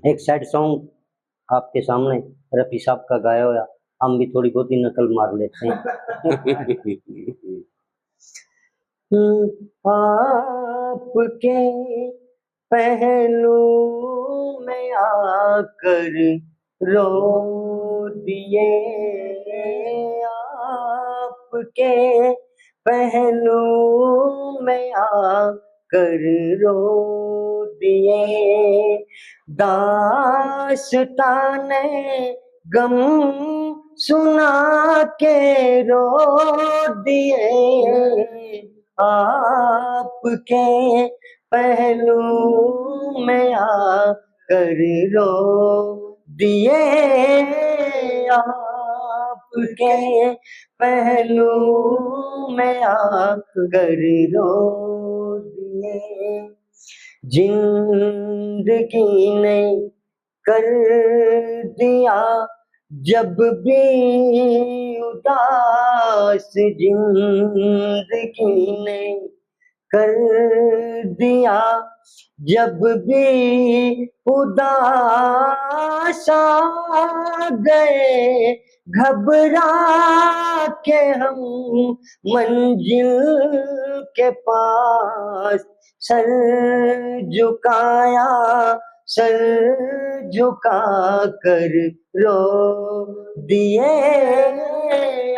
एक sad song आपके सामने रफी साहब का गाया हुआ, हम भी थोड़ी बहुत ही नकल मार लेते हैं। आपके पहलू में आकर रो दिए, आपके पहलू में आकर रो दिए, दास्ताने गम सुना के रो दिए, आपके पहलू में आकर रो दिए, आपके पहलू में आकर रो दिए, जिंदगी ने कर दिया जब भी उदास, जिंदगी ने कर दिया जब भी उदास, आ गए घबरा के हम मंजिल के पास, सर झुकाया सर झुका कर रो दिए,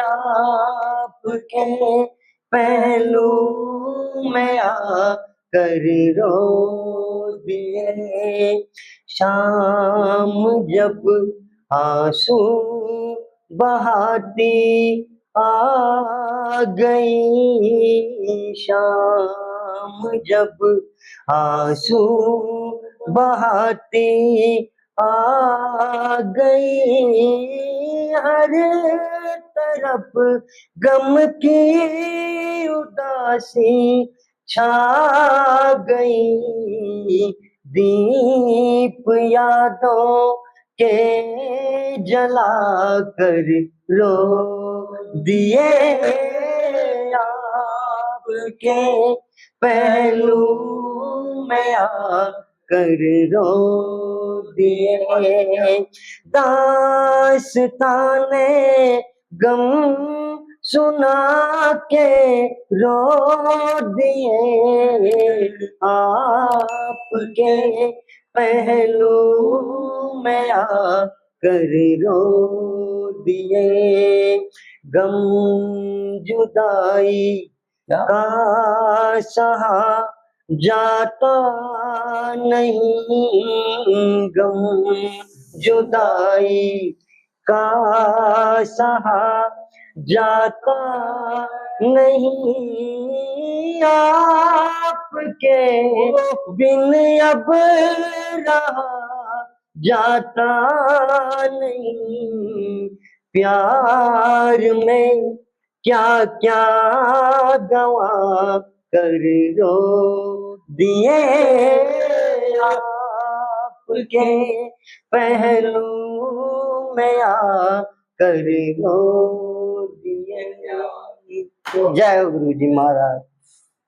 आपके पहलू में आकर रो दिए, शाम जब आंसू बहाती आ गई, शाम जब आंसू बहाती आ गई, हर तरफ गम की उदासी छा गई, दीप यादों के जला कर रो दिए, आपके पहलू में आकर रो दिए, दास्ताने गम सुना के रो दिए, आपके पहलू में आकर रो दिए, गम जुदाई का सहा जाता नहीं, गम जुदाई का सहा जाता नहीं, आपके बिन अब रहा जाता नहीं, प्यार में क्या क्या गवा कर रो दिए, आपके पहलू में आकर रो दिए। जय गुरु जी महाराज।